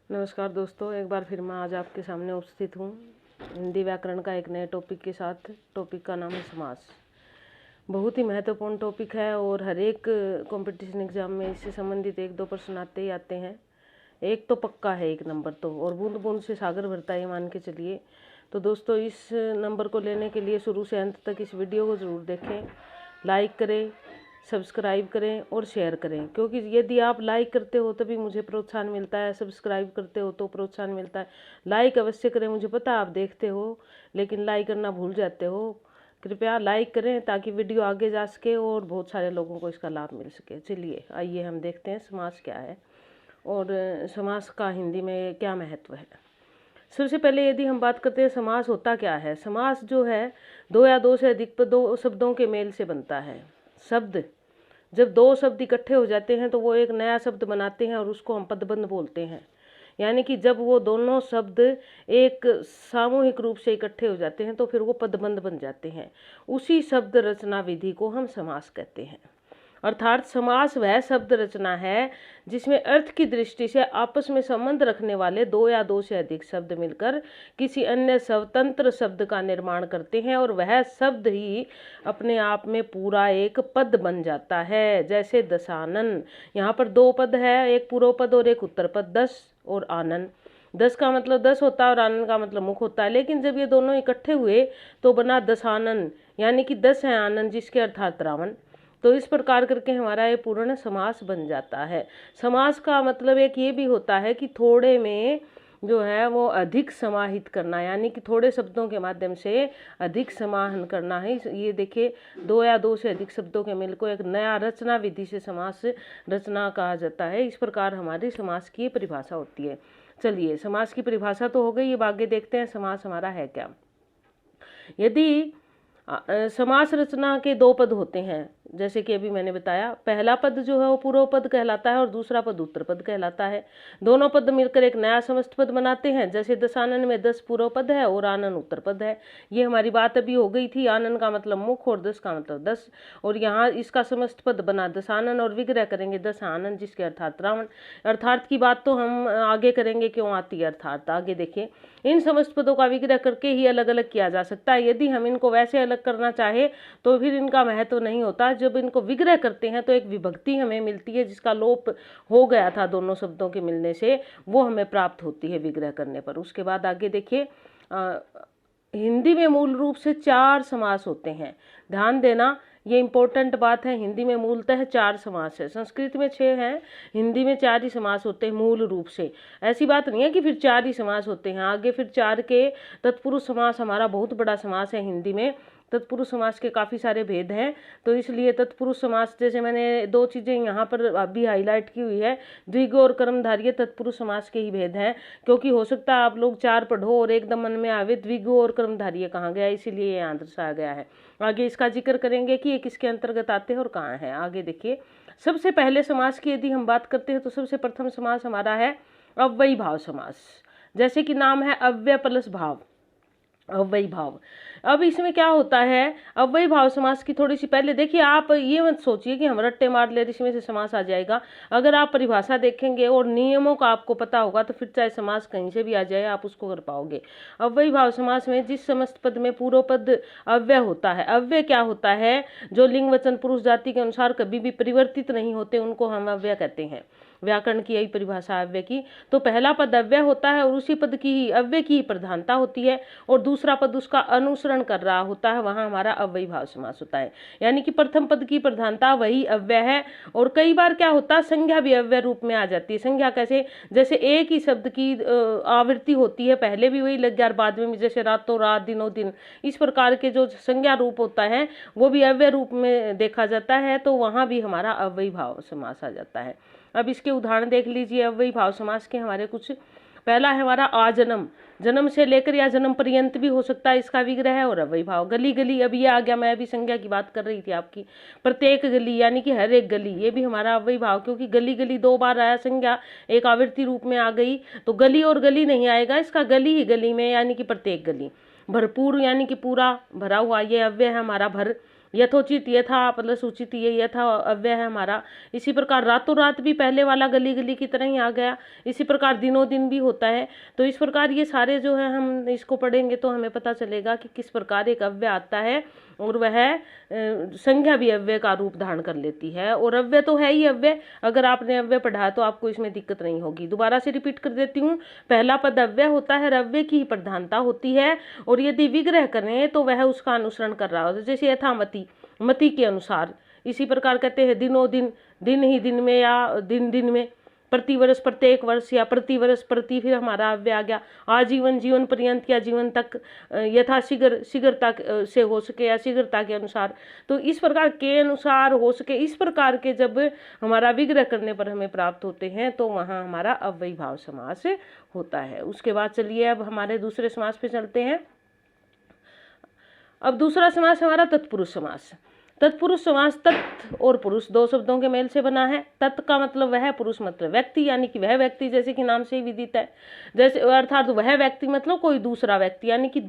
नमस्कार दोस्तों, एक बार फिर मैं आज आपके सामने उपस्थित हूँ हिंदी व्याकरण का एक नए टॉपिक के साथ। टॉपिक का नाम है समास। बहुत ही महत्वपूर्ण टॉपिक है और हर एक कंपटीशन एग्जाम में इससे संबंधित एक दो प्रश्न आते ही आते हैं। एक तो पक्का है, एक नंबर तो, और बूंद बूंद से सागर भरता है मान के चलिए। तो दोस्तों, इस नंबर को लेने के लिए शुरू से अंत तक इस वीडियो को ज़रूर देखें, लाइक करें, सब्सक्राइब करें और शेयर करें, क्योंकि यदि आप लाइक करते हो तभी मुझे प्रोत्साहन मिलता है, सब्सक्राइब करते हो तो प्रोत्साहन मिलता है। लाइक अवश्य करें, मुझे पता है आप देखते हो लेकिन लाइक करना भूल जाते हो। कृपया लाइक करें ताकि वीडियो आगे जा सके और बहुत सारे लोगों को इसका लाभ मिल सके। चलिए आइए हम देखते हैं समास क्या है और समास का हिंदी में क्या महत्व है। सबसे पहले यदि हम बात करते हैं समास होता क्या है। समास जो है दो या दो से अधिक दो शब्दों के मेल से बनता है। शब्द, जब दो शब्द इकट्ठे हो जाते हैं तो वो एक नया शब्द बनाते हैं और उसको हम पदबंध बोलते हैं। यानी कि जब वो दोनों शब्द एक सामूहिक रूप से इकट्ठे हो जाते हैं तो फिर वो पदबंध बन जाते हैं। उसी शब्द रचना विधि को हम समास कहते हैं। अर्थात समास वह शब्द रचना है जिसमें अर्थ की दृष्टि से आपस में संबंध रखने वाले दो या दो से अधिक शब्द मिलकर किसी अन्य स्वतंत्र शब्द का निर्माण करते हैं और वह शब्द ही अपने आप में पूरा एक पद बन जाता है। जैसे दशानन, यहाँ पर दो पद है, एक पूर्व पद और एक उत्तर पद। दस और आनन, दस का मतलब दस होता है और आनंद का मतलब मुख होता है, लेकिन जब ये दोनों इकट्ठे हुए तो बना दशानन, यानी कि 10 है आनंद जिसके अर्थात रावण। तो इस प्रकार करके हमारा ये पूर्ण समास बन जाता है। समास का मतलब एक ये भी होता है कि थोड़े में जो है वो अधिक समाहित करना, यानी कि थोड़े शब्दों के माध्यम से अधिक समाहन करना है। ये देखिए, दो या दो से अधिक शब्दों के मेल को एक नया रचना विधि से समास रचना कहा जाता है। इस प्रकार हमारी समास की परिभाषा होती है। चलिए, समास की परिभाषा तो हो गई, अब आगे देखते हैं समास हमारा है क्या। यदि समास रचना के दो पद होते हैं, जैसे कि अभी मैंने बताया, पहला पद जो है वो पूर्व पद कहलाता है और दूसरा पद उत्तर पद कहलाता है। दोनों पद मिलकर एक नया समस्त पद बनाते हैं। जैसे दशानन में 10 पूर्व पद है और आनन उत्तर पद है। ये हमारी बात अभी हो गई थी। आनन का मतलब मुख और 10 का मतलब 10, और यहाँ इसका समस्त पद बना दशानन और विग्रह करेंगे 10 आनन जिसके अर्थात रावण। अर्थात की बात तो हम आगे करेंगे क्यों आती है अर्थात। आगे देखिए, इन समस्त पदों का विग्रह करके ही अलग अलग किया जा सकता है। यदि हम इनको वैसे अलग करना चाहे तो फिर इनका महत्व नहीं होता। जब इनको विग्रह करते हैं तो एक विभक्ति हमें मिलती है जिसका लोप हो गया था दोनों शब्दों के मिलने से, वो हमें प्राप्त होती है विग्रह करने पर। उसके बाद आगे देखिए, हिंदी में मूल रूप से 4 समास होते हैं। ध्यान देना, ये इंपॉर्टेंट बात है। हिंदी में मूलतः 4 समास है, संस्कृत में 6 हैं, हिंदी में 4 ही समास होते हैं मूल रूप से। ऐसी बात नहीं है कि फिर 4 ही समास होते हैं, आगे फिर 4 के तत्पुरुष समास हमारा बहुत बड़ा समास है। हिंदी में तत्पुरुष समास के काफ़ी सारे भेद हैं, तो इसलिए तत्पुरुष समास, जैसे मैंने 2 चीज़ें यहाँ पर अभी हाईलाइट की हुई है, द्विगु और कर्मधारय तत्पुरुष समास के ही भेद हैं। क्योंकि हो सकता है आप लोग 4 पढ़ो और एकदम मन में आवे द्विगु और कर्मधारय कहाँ गया, इसीलिए यहाँ दर्शाया गया है। आगे इसका जिक्र करेंगे कि ये किसके अंतर्गत आते हैं और कहाँ है। आगे देखिए, सबसे पहले समास की यदि हम बात करते हैं तो सबसे प्रथम समास हमारा है अव्ययी भाव समास। जैसे कि नाम है अव्यय प्लस भाव, अव्ययी भाव। अब इसमें क्या होता है, अव्ययी भाव समास की थोड़ी सी पहले देखिए, आप ये मत सोचिए कि हम रट्टे मार ले इसमें से समास आ जाएगा। अगर आप परिभाषा देखेंगे और नियमों का आपको पता होगा तो फिर चाहे समास कहीं से भी आ जाए आप उसको कर पाओगे। अव्ययी भाव समास में जिस समस्त पद में पूर्व पद अव्यय होता है, अव्यय क्या होता है, जो लिंग वचन पुरुष जाति के अनुसार कभी भी परिवर्तित नहीं होते, उनको हम अव्यय कहते हैं। व्याकरण की यही परिभाषा अव्यय की। तो पहला पद अव्यय होता है और उसी पद की ही अव्यय की प्रधानता होती है और दूसरा पद उसका अनुसरण कर रहा होता है, वहां हमारा अव्ययी भाव समास होता है। यानी कि प्रथम पद की प्रधानता वही अव्यय है। और कई बार क्या होता है, संज्ञा भी अव्यय रूप में आ जाती है। संज्ञा कैसे, जैसे एक ही शब्द की आवृत्ति होती है, पहले भी वही लग गया और बाद में भी, जैसे रातों रात दिनों दिन, इस प्रकार के जो संज्ञा रूप होता है वो भी अव्यय रूप में देखा जाता है, तो वहां भी हमारा अव्ययी भाव समास आ जाता है। अब इसके उदाहरण देख लीजिए अव्ययी भाव समास के हमारे कुछ। पहला है हमारा आजन्म, जन्म से लेकर या जन्म पर्यंत भी हो सकता है इसका विग्रह है और अव्ययी भाव। गली गली, अब ये आ गया, मैं अभी संज्ञा की बात कर रही थी आपकी। प्रत्येक गली यानी कि हर एक गली, ये भी हमारा अव्ययी भाव, क्योंकि गली गली 2 बार आया, संज्ञा एक आवृत्ति रूप में आ गई, तो गली और गली नहीं आएगा, इसका गली ही गली में, यानी कि प्रत्येक गली। भरपूर यानी कि पूरा भरा हुआ, ये अव्यय है हमारा भर। यथोचित, यथा मतलब सूचित, ये यथा अव्यय है हमारा। इसी प्रकार रातों रात भी पहले वाला गली गली की तरह ही आ गया। इसी प्रकार दिनों दिन भी होता है। तो इस प्रकार ये सारे जो है हम इसको पढ़ेंगे तो हमें पता चलेगा कि किस प्रकार एक अव्यय आता है और वह संज्ञा भी अव्यय का रूप धारण कर लेती है। और अव्यय तो है ही अव्यय, अगर आपने अव्यय पढ़ा तो आपको इसमें दिक्कत नहीं होगी। दोबारा से रिपीट कर देती हूँ, पहला पद अव्यय होता है, अव्यय की ही प्रधानता होती है। और यदि विग्रह करें तो वह उसका अनुसरण कर रहा होता है, जैसे यथामति, मति के अनुसार। इसी प्रकार कहते हैं दिनों दिन, दिन ही दिन में या दिन दिन में, प्रतिवर्ष प्रत्येक वर्ष या प्रतिवर्ष प्रति, फिर हमारा अव्यय आ गया आजीवन, जीवन पर्यंत या जीवन तक, यथा शीघ्र, शीघ्रता से हो सके या शीघ्रता के अनुसार। तो इस प्रकार के अनुसार हो सके, इस प्रकार के जब हमारा विग्रह करने पर हमें प्राप्त होते हैं तो वहाँ हमारा अव्ययीभाव समास होता है। उसके बाद चलिए अब हमारे दूसरे समास पे चलते हैं। अब दूसरा समास हमारा तत्पुरुष समास। तत्पुरुष समास तत् और पुरुष दो शब्दों के मेल से बना है। तत् का मतलब वह, पुरुष मतलब व्यक्ति, यानी कि वह व्यक्ति, जैसे कि नाम से ही विदित है। जैसे अर्थात वह व्यक्ति मतलब कोई दूसरा व्यक्ति, यानी कि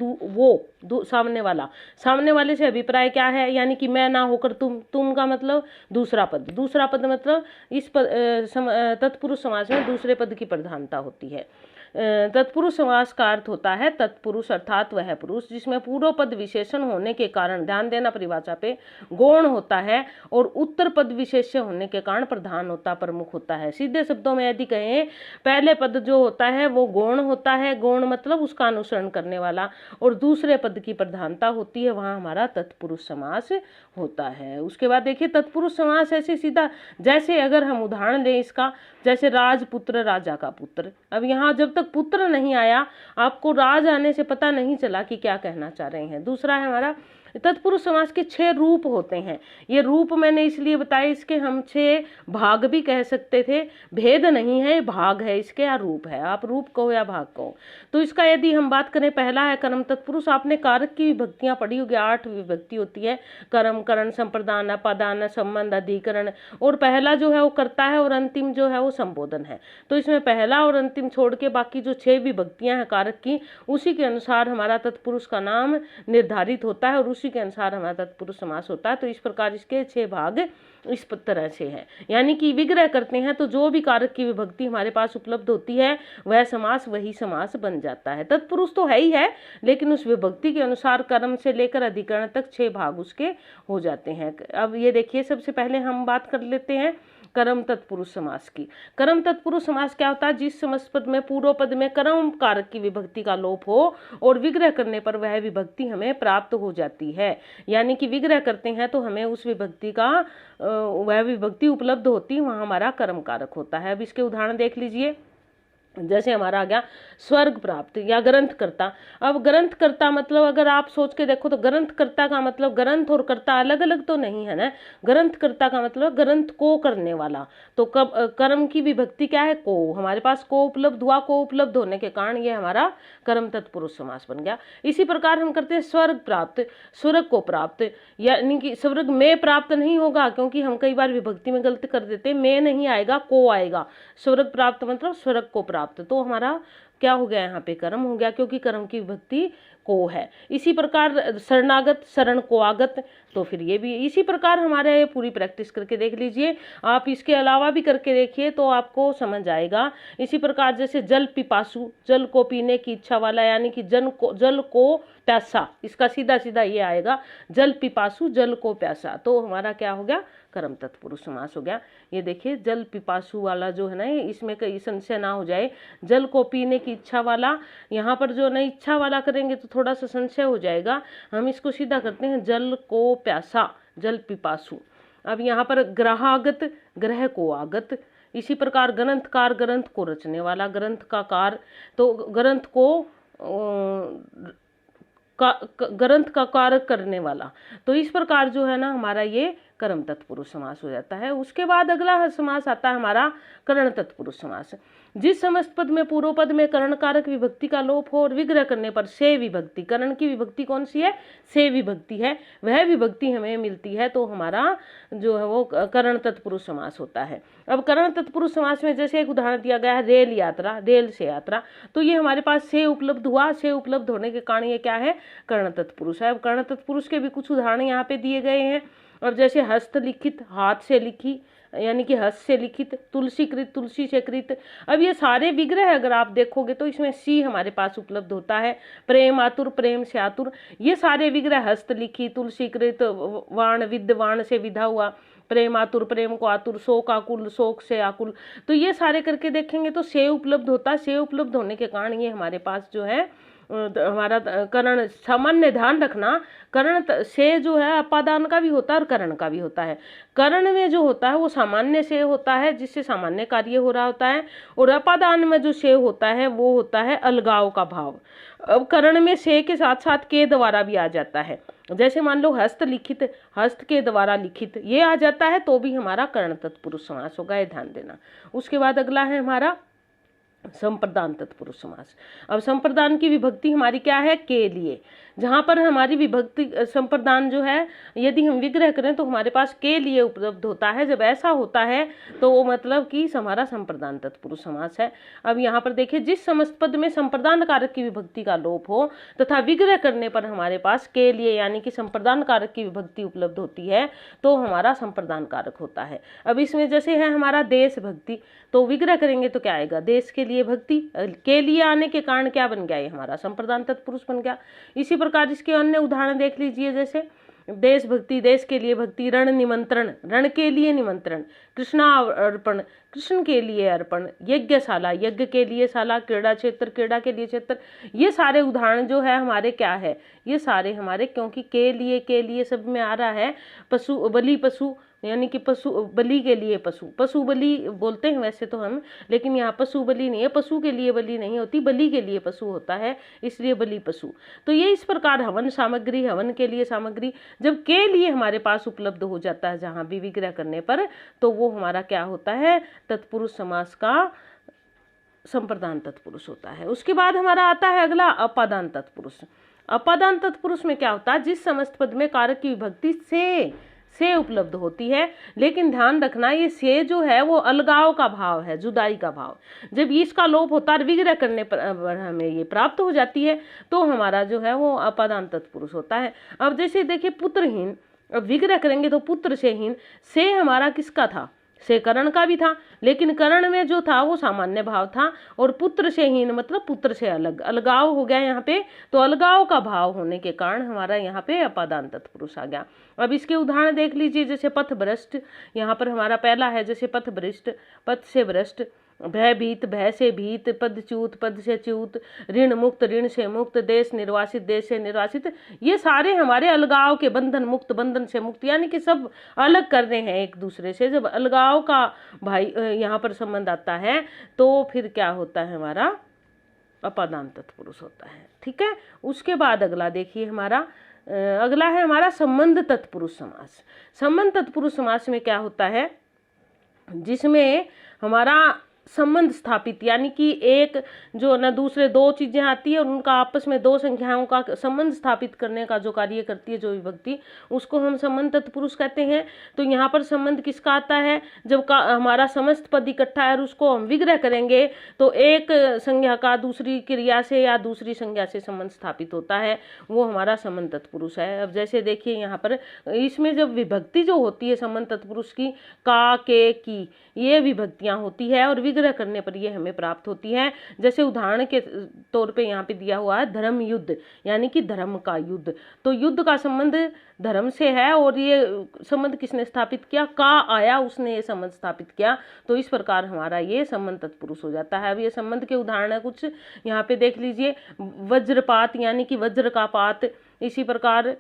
सामने वाला। सामने वाले से अभिप्राय क्या है, यानी कि मैं ना होकर तुम, तुम का मतलब दूसरा पद, दूसरा पद मतलब इस तत्पुरुष समास में दूसरे पद की प्रधानता होती है। तत्पुरुष समास का अर्थ होता है तत्पुरुष अर्थात वह पुरुष जिसमें पूर्व पद विशेषण होने के कारण, ध्यान देना परिभाषा पे, गौण होता है और उत्तर पद विशेष्य होने के कारण प्रधान होता, प्रमुख होता है। सीधे शब्दों में यदि कहें, पहले पद जो होता है वो गौण होता है, गौण मतलब उसका अनुसरण करने वाला, और दूसरे पद की प्रधानता होती है, वहां हमारा तत्पुरुष समास होता है। उसके बाद देखिए तत्पुरुष समास ऐसे सीधा, जैसे अगर हम उदाहरण दें इसका, जैसे राजपुत्र, राजा का पुत्र। अब यहाँ जब तक पुत्र नहीं आया आपको राज आने से पता नहीं चला कि क्या कहना चाह रहे हैं। दूसरा है हमारा तत्पुरुष समास के 6 रूप होते हैं। ये रूप मैंने इसलिए बताया, इसके हम 6 भाग भी कह सकते थे, भेद नहीं है, भाग है इसके या रूप है, आप रूप कहो या भाग कहो। तो इसका यदि हम बात करें, पहला है कर्म तत्पुरुष। आपने कारक की विभक्तियां पढ़ी होगी, 8 विभक्ति होती है, कर्म, करण, संप्रदान, अपादान, संबंध, अधिकरण। और पहला जो है वो कर्ता है और अंतिम जो है वो संबोधन है। तो इसमें पहला और अंतिम छोड़ के बाकी जो 6 विभक्तियां हैं कारक की, उसी के अनुसार हमारा तत्पुरुष का नाम निर्धारित होता है और उसी के अनुसार हमारा तत्पुरुष समास होता है। तो इस प्रकार इसके 6 भाग इस तरह से है, यानी कि विग्रह करते हैं तो जो भी कारक की विभक्ति हमारे पास उपलब्ध होती है वह समास वही समास बन जाता है। तत्पुरुष तो है ही है, लेकिन उस विभक्ति के अनुसार कर्म से लेकर अधिकरण तक 6 भाग उसके हो जाते हैं। अब ये देखिए, सबसे पहले हम बात कर लेते हैं कर्म तत्पुरुष समास की। कर्म तत्पुरुष समास क्या होता है, जिस समास पद में पूर्व पद में कर्म कारक की विभक्ति का लोप हो और विग्रह करने पर वह विभक्ति हमें प्राप्त हो जाती है, यानी कि विग्रह करते हैं तो हमें उस विभक्ति का वह विभक्ति उपलब्ध होती है, वहां हमारा कर्म कारक होता है। अब इसके उदाहरण देख लीजिए, जैसे हमारा आ गया स्वर्ग प्राप्त या ग्रंथकर्ता। अब ग्रंथकर्ता मतलब अगर आप सोच के देखो तो ग्रंथकर्ता का मतलब ग्रंथ और कर्ता अलग अलग तो नहीं है ना। ग्रंथकर्ता का मतलब ग्रंथ को करने वाला। तो कर्म की विभक्ति क्या है, को, हमारे पास को उपलब्ध हुआ, को उपलब्ध होने के कारण ये हमारा कर्म तत्पुरुष समास बन गया। इसी प्रकार हम करते हैं स्वर्ग प्राप्त, स्वर्ग को प्राप्त, यानी कि स्वर्ग में प्राप्त नहीं होगा, क्योंकि हम कई बार विभक्ति में गलत कर देते हैं, में नहीं आएगा, को आएगा। स्वर्ग प्राप्त मतलब स्वर्ग को प्राप्त, तो हमारा क्या हो गया, यहाँ पे कर्म हो गया, क्योंकि कर्म की विभक्ति को है। इसी प्रकार शरणागत, शरण को आगत, तो फिर ये भी इसी प्रकार हमारे पूरी प्रैक्टिस करके देख लीजिए। आप इसके अलावा भी करके देखिए तो आपको समझ आएगा। इसी प्रकार जैसे जल पिपासु, जल को पीने की इच्छा वाला, यानी कि जल को प्यासा, इसका सीधा सीधा ये आएगा, जल पिपासु, जल को प्यासा। तो हमारा क्या हो गया, कर्म तत्पुरुष समास हो गया। ये देखिए जल पिपासु वाला जो है ना, इसमें कई संशय ना हो जाए, जल को पीने की इच्छा वाला, यहाँ पर जो ना इच्छा वाला करेंगे तो थोड़ा सा संशय हो जाएगा। हम इसको सीधा करते हैं, जल को प्यासा, जल पिपासु। अब यहाँ पर ग्रहागत, ग्रह को आगत। इसी प्रकार ग्रंथकार, ग्रंथ को रचने वाला, ग्रंथ का कार, तो ग्रंथ को ग्रंथ का कार्य करने वाला। तो इस प्रकार जो है ना हमारा ये कर्म तत्पुरुष समास हो जाता है। उसके बाद अगला समास आता है हमारा करण तत्पुरुष समास। जिस समस्त पद में पूर्व पद में करण कारक विभक्ति का लोप हो और विग्रह करने पर से विभक्ति, करण की विभक्ति कौन सी है, से विभक्ति है, वह विभक्ति हमें मिलती है तो हमारा जो है वो करण तत्पुरुष समास होता है। अब करण तत्पुरुष समास में जैसे एक उदाहरण दिया गया है रेल यात्रा, रेल से यात्रा, तो ये हमारे पास से उपलब्ध हुआ, से उपलब्ध होने के कारण ये क्या है, कर्ण तत्पुरुष है। अब कर्ण तत्पुरुष के भी कुछ उदाहरण यहाँ पे दिए गए हैं। अब जैसे हस्तलिखित, हाथ से लिखी, यानी कि हस्त से लिखित, तुलसीकृत, तुलसी से कृत। अब ये सारे विग्रह अगर आप देखोगे तो इसमें सी हमारे पास उपलब्ध होता है। प्रेम आतुर, प्रेम से आतुर, ये सारे विग्रह हस्तलिखी, तुलसीकृत, वाण विद, वाण से विधा हुआ, प्रेम आतुर, प्रेम को आतुर, शोक आकुल, शोक से आकुल, तो ये सारे करके देखेंगे तो से उपलब्ध होता है। से उपलब्ध होने के कारण ये हमारे पास जो है हमारा करण, सामान्य ध्यान रखना, करण से जो है अपादान का भी होता है और करण का भी होता है। करण में जो होता है वो सामान्य से होता है जिससे सामान्य कार्य हो रहा होता है, और अपादान में जो से होता है वो होता है अलगाव का भाव। अब करण में से के साथ साथ के द्वारा भी आ जाता है। जैसे मान लो हस्त लिखित, हस्त के द्वारा लिखित, ये आ जाता है तो भी हमारा कर्ण तत्पुरुष समास होगा, ये ध्यान देना। उसके बाद अगला है हमारा संप्रदान तत्पुरुष समास। अब संप्रदान की विभक्ति हमारी क्या है, के लिए। जहाँ पर हमारी विभक्ति संप्रदान जो है यदि हम विग्रह करें तो हमारे पास के लिए उपलब्ध होता है। जब ऐसा होता है तो वो मतलब कि हमारा संप्रदान तत्पुरुष समास है। अब यहाँ पर देखिए, जिस समस्त पद में संप्रदान कारक की विभक्ति का लोप हो तथा विग्रह करने पर हमारे पास के लिए यानी कि संप्रदान कारक की विभक्ति उपलब्ध होती है तो हमारा संप्रदान कारक होता है। अब इसमें जैसे है हमारा देश भक्ति, तो विग्रह करेंगे तो क्या आएगा, देश के लिए भक्ति, के लिए आने के कारण क्या बन गया, ये हमारा संप्रदान तत्पुरुष बन गया। इसी प्रकार इसके अन्य उदाहरण देख लीजिए, जैसे देश भक्ति, देश के लिए भक्ति, रण निमंत्रण, रण के लिए निमंत्रण, कृष्णा अर्पण, कृष्ण के लिए अर्पण, यज्ञशाला, यज्ञ के लिए शाला, क्रीड़ा क्षेत्र, क्रीड़ा के लिए क्षेत्र। ये सारे उदाहरण जो है हमारे क्या है, ये सारे हमारे, क्योंकि के लिए सब में आ रहा है। पशु बलि, पशु यानी कि पशु बलि के लिए पशु, पशु बलि बोलते हैं वैसे तो हम, लेकिन यहाँ पशु बलि नहीं है, पशु के लिए बलि नहीं होती, बलि के लिए पशु होता है, इसलिए बलि पशु। तो ये इस प्रकार हवन सामग्री, हवन के लिए सामग्री जब के लिए हमारे पास उपलब्ध हो जाता है जहाँ भी विग्रह करने पर, तो वो हमारा क्या होता है, तत्पुरुष समास का संप्रदान तत्पुरुष होता है। उसके बाद हमारा आता है अगला अपादान तत्पुरुष। अपादान तत्पुरुष में क्या होता है, जिस समस्त पद में कारक की विभक्ति से उपलब्ध होती है, लेकिन ध्यान रखना ये से जो है वो अलगाव का भाव है, जुदाई का भाव। जब इसका लोप होता है विग्रह करने पर हमें ये प्राप्त हो जाती है तो हमारा जो है वो अपादान तत्पुरुष होता है। अब जैसे देखिए पुत्रहीन, अब विग्रह करेंगे तो पुत्र से हीन, से हमारा किसका था, से करण का भी था, लेकिन करण में जो था वो सामान्य भाव था, और पुत्र से हीन मतलब पुत्र से अलग, अलगाव हो गया यहाँ पे, तो अलगाव का भाव होने के कारण हमारा यहाँ पे अपादान तत्पुरुष आ गया। अब इसके उदाहरण देख लीजिए, जैसे पथ भ्रष्ट, यहाँ पर हमारा पहला है जैसे पथ भ्रष्ट, पथ से भ्रष्ट, भयभीत, भय से भीत, पदच्युत, पद से च्युत, ऋण मुक्त, ऋण से मुक्त, देश निर्वासित, देश से निर्वासित। ये सारे हमारे अलगाव के, बंधन मुक्त, बंधन से मुक्त, यानी कि सब अलग कर रहे हैं एक दूसरे से। जब अलगाव का भाई यहाँ पर संबंध आता है तो फिर क्या होता है, हमारा अपादान तत्पुरुष होता है। ठीक है। उसके बाद अगला देखिए हमारा अगला है हमारा संबंध तत्पुरुष समास। संबंध तत्पुरुष समास में क्या होता है, जिसमें हमारा संबंध स्थापित, यानी कि एक जो ना दूसरे दो चीजें आती है और उनका आपस में दो संख्याओं का संबंध स्थापित करने का जो कार्य करती है जो विभक्ति, उसको हम संबंध तत्पुरुष कहते हैं। तो यहाँ पर संबंध किसका आता है, जब का हमारा समस्त पद इकट्ठा है और उसको हम विग्रह करेंगे तो एक संज्ञा का दूसरी क्रिया से या दूसरी संज्ञा से संबंध स्थापित होता है, वो हमारा संबंध तत्पुरुष है। अब जैसे देखिए यहाँ पर इसमें जब विभक्ति जो होती है संबंध तत्पुरुष की, का, के, की, ये विभक्तियां होती है और विग्रह करने पर ये हमें प्राप्त होती है। जैसे उदाहरण के तौर पे यहाँ पे दिया हुआ है धर्म युद्ध, यानी कि धर्म का युद्ध, तो युद्ध का संबंध धर्म से है और ये संबंध किसने स्थापित किया, का आया उसने ये संबंध स्थापित किया, तो इस प्रकार हमारा ये संबंध तत्पुरुष हो जाता है। अब ये संबंध के उदाहरण है कुछ, यहाँ पे देख लीजिए, वज्रपात यानी कि वज्र का पात, इसी प्रकार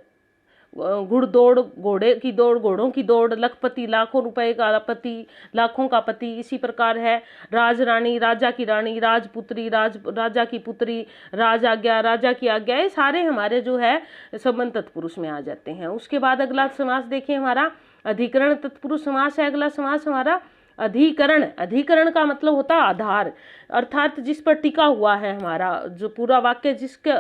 घुड़दौड़, घोड़े की दौड़, घोड़ों की दौड़, लखपति लाखों रुपए का पति, लाखों का पति, इसी प्रकार है राजरानी, राजा की रानी, राजपुत्री, राजा की पुत्री, राज आज्ञा, राजा की आज्ञा, ये सारे हमारे जो है संबंध तत्पुरुष में आ जाते हैं। उसके बाद अगला समास देखिए हमारा अधिकरण तत्पुरुष समास है अगला समास हमारा। अधिकरण, अधिकरण का मतलब होता है आधार, अर्थात जिस पर टिका हुआ है हमारा जो पूरा वाक्य, जिसका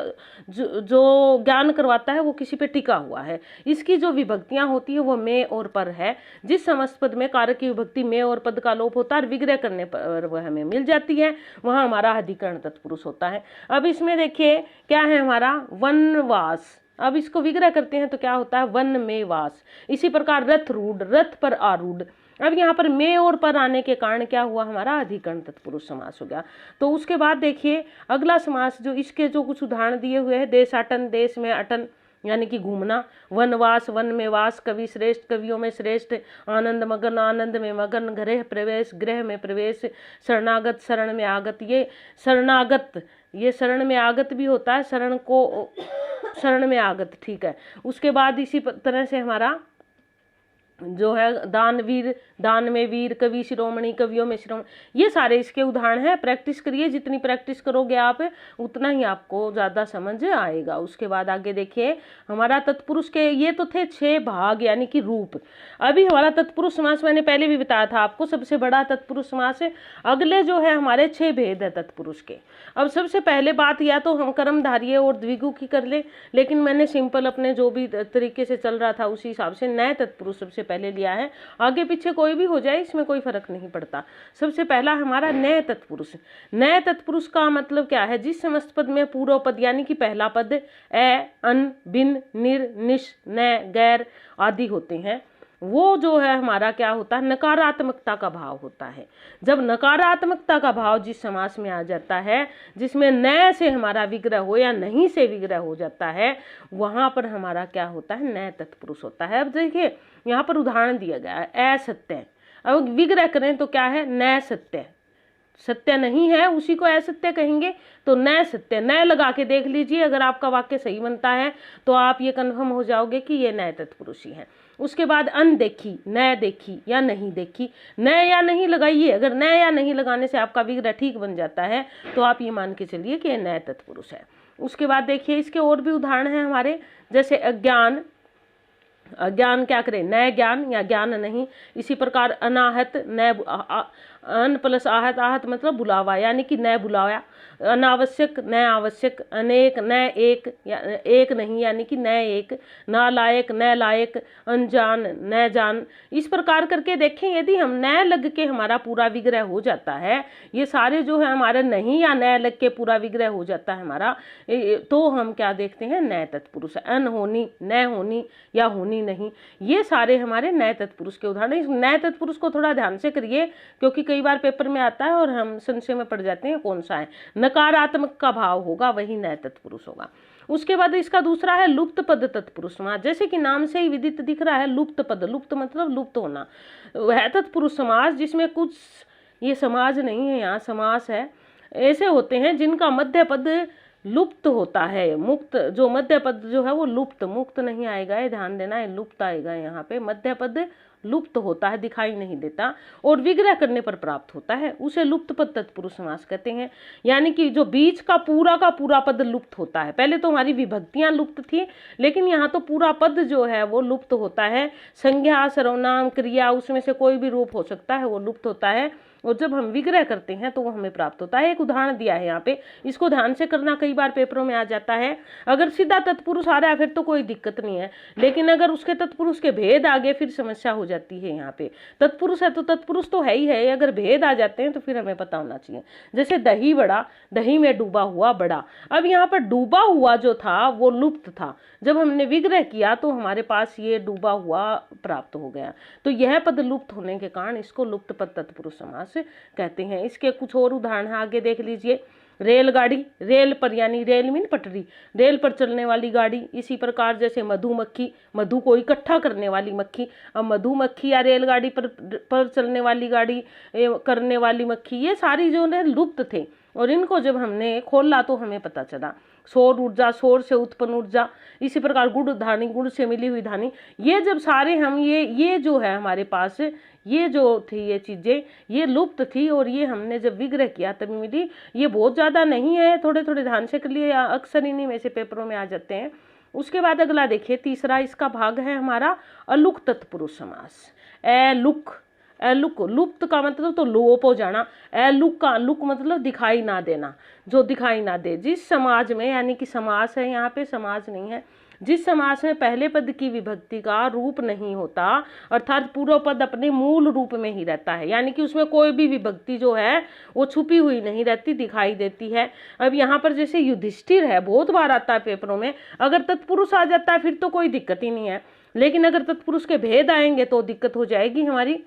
जो ज्ञान करवाता है वो किसी पे टिका हुआ है। इसकी जो विभक्तियां होती है वो में और पर है। जिस समस्त पद में कारक की विभक्ति में और पद का लोप होता है और विग्रह करने पर वह हमें मिल जाती है, वहां हमारा अधिकरण तत्पुरुष होता है। अब इसमें देखिए क्या है हमारा वनवास। अब इसको विग्रह करते हैं तो क्या होता है वन में वास। इसी प्रकार रथ रूढ़, रथ पर आरूढ़। अब यहाँ पर में और पर आने के कारण क्या हुआ हमारा अधिकरण तत्पुरुष समास हो गया। तो उसके बाद देखिए अगला समास जो इसके जो कुछ उदाहरण दिए हुए हैं, देशाटन, देश में अटन यानी कि घूमना, वनवास, वन में वास, कवि श्रेष्ठ, कवियों में श्रेष्ठ, आनंद मगन, आनंद में मगन, गृह प्रवेश, गृह में प्रवेश, शरणागत, शरण में आगत। ये शरणागत, ये शरण में आगत भी होता है, शरण को शरण में आगत, ठीक है। उसके बाद इसी तरह से हमारा जो है दानवीर, दान में वीर, कवि शिरोमणि, कवियों में शिरोमणि, ये सारे इसके उदाहरण हैं। प्रैक्टिस करिए, जितनी प्रैक्टिस करोगे आप उतना ही आपको ज़्यादा समझ आएगा। उसके बाद आगे देखिए हमारा तत्पुरुष के ये तो थे 6 भाग यानी कि रूप। अभी हमारा तत्पुरुष समास मैंने पहले भी बताया था आपको, सबसे बड़ा तत्पुरुष समास है। अगले जो है हमारे 6 भेद है तत्पुरुष के। अब सबसे पहले बात या तो हम कर्मधारय और द्विगु की कर ले, लेकिन मैंने सिंपल अपने जो भी तरीके से चल रहा था उसी हिसाब से नए तत्पुरुष सबसे पहले लिया है। आगे पीछे कोई भी हो जाए इसमें कोई फर्क नहीं पड़ता। सबसे पहला हमारा नए तत्पुरुष। नए तत्पुरुष का मतलब क्या है, जिस समस्त पद में पूर्व पद यानी कि पहला पद ए, अन, बिन, निर, निश, न, गैर आदि होते हैं, वो जो है हमारा क्या होता है नकारात्मकता का भाव होता है। जब नकारात्मकता का भाव जिस समास में आ जाता है, जिसमें न से हमारा विग्रह हो या नहीं से विग्रह हो जाता है, वहां पर हमारा क्या होता है नए तत्पुरुष होता है। अब देखिए यहाँ पर उदाहरण दिया गया है असत्य। अब विग्रह करें तो क्या है न सत्य, सत्य नहीं है उसी को असत्य कहेंगे, तो न सत्य, न लगा के देख लीजिए। अगर आपका वाक्य सही बनता है तो आप ये कन्फर्म हो जाओगे कि ये नए तत्पुरुष ही है। उसके बाद अनदेखी, न देखी या नहीं देखी, न या नहीं लगाइए। अगर न या नहीं लगाने से आपका विग्रह ठीक बन जाता है तो आप ये मान के चलिए कि ये नए तत्पुरुष है। उसके बाद देखिए इसके और भी उदाहरण हैं हमारे, जैसे अज्ञान, अज्ञान क्या करें न ज्ञान या ज्ञान नहीं। इसी प्रकार अनाहत, न अन प्लस आहत, आहत मतलब बुलावा यानी कि न बुलाया। अनावश्यक, न आवश्यक। अनेक, न एक या एक नहीं यानी कि न एक। नालायक, न लायक। अनजान, न जान। इस प्रकार करके देखें यदि हम न लग के हमारा पूरा विग्रह हो जाता है, ये सारे जो है हमारे नहीं या न लग के पूरा विग्रह हो जाता है हमारा, तो हम क्या देखते हैं नए तत्पुरुष। अनहोनी, न होनी या होनी नहीं, ये सारे हमारे नए तत्पुरुष के उदाहरण। इस नए तत्पुरुष को थोड़ा ध्यान से करिए क्योंकि कई बार पेपर में आता है और हम संशय में पड़ जाते हैं कौन सा है। नकारात्मक का भाव होगा वही नए तत्पुरुष होगा। उसके बाद इसका दूसरा है लुप्त पद तत्पुरुष समास। जैसे कि नाम से ही विदित दिख रहा है लुप्त पद, लुप्त मतलब लुप्त होना, वह तत्पुरुष समास जिसमें कुछ ये समाज नहीं है, यहाँ समास है, ऐसे होते हैं जिनका मध्य पद लुप्त होता है। मुक्त जो मध्य पद जो है वो लुप्त, मुक्त नहीं आएगा, ये ध्यान देना है, लुप्त आएगा। यहाँ पे मध्य पद लुप्त होता है, दिखाई नहीं देता और विग्रह करने पर प्राप्त होता है, उसे लुप्त पद तत्पुरुष समास कहते हैं। यानी कि जो बीच का पूरा पद लुप्त होता है। पहले तो हमारी विभक्तियां लुप्त थी, लेकिन यहाँ तो पूरा पद जो है वो लुप्त होता है। संज्ञा, सर्वनाम, क्रिया, उसमें से कोई भी रूप हो सकता है, वो लुप्त होता है और जब हम विग्रह करते हैं तो वो हमें प्राप्त होता है। एक उदाहरण दिया है यहाँ पे, इसको ध्यान से करना, कई बार पेपरों में आ जाता है। अगर सीधा तत्पुरुष आ रहा है फिर तो कोई दिक्कत नहीं है, लेकिन अगर उसके तत्पुरुष के भेद आगे फिर समस्या हो जाती है। यहाँ पे तत्पुरुष है तो तत्पुरुष तो है ही है, अगर भेद आ जाते हैं तो फिर हमें पता होना चाहिए। जैसे दही बड़ा, दही में डूबा हुआ बड़ा। अब यहाँ पर डूबा हुआ जो था वो लुप्त था, जब हमने विग्रह किया तो हमारे पास ये डूबा हुआ प्राप्त हो गया, तो यह पद लुप्त होने के कारण इसको लुप्त पद तत्पुरुष समास कहते हैं। इसके कुछ और उदाहरण है, आगे देख लीजिए। रेलगाड़ी, रेल पर यानी रेल मीन पटरी, रेल पर चलने वाली गाड़ी। इसी प्रकार जैसे मधुमक्खी, मधु को इकट्ठा करने वाली मक्खी। अब मधुमक्खी या रेलगाड़ी पर चलने वाली गाड़ी करने वाली मक्खी, ये सारी जो है लुप्त थे और इनको जब हमने खोला तो हमें पता चला। सौर ऊर्जा, सौर से उत्पन्न ऊर्जा। इसी प्रकार गुड़ धानी, गुड़ से मिली हुई धानी। ये जब सारे हम ये जो है हमारे पास ये जो थी ये चीजें ये लुप्त थी और ये हमने जब विग्रह किया तभी मिली। ये बहुत ज्यादा नहीं है, थोड़े थोड़े ध्यान से कर लिए, अक्सर इन्हीं में से पेपरों में आ जाते हैं। उसके बाद अगला देखिए, तीसरा इसका भाग है हमारा अलुक तत्पुरुष समास। अलुक, अलुक लुप्त का मतलब तो लोप हो जाना, अलुक का लुक मतलब दिखाई ना देना, जो दिखाई ना दे। जिस समाज में, यानी कि समास है यहाँ पे, समाज नहीं है, जिस समास में पहले पद की विभक्ति का रूप नहीं होता, अर्थात पूर्व पद अपने मूल रूप में ही रहता है, यानी कि उसमें कोई भी विभक्ति जो है वो छुपी हुई नहीं रहती, दिखाई देती है। अब यहाँ पर जैसे युधिष्ठिर है, बहुत बार आता है पेपरों में, अगर तत्पुरुष आ जाता है फिर तो कोई दिक्कत ही नहीं है, लेकिन अगर तत्पुरुष के भेद आएंगे तो दिक्कत हो जाएगी हमारी।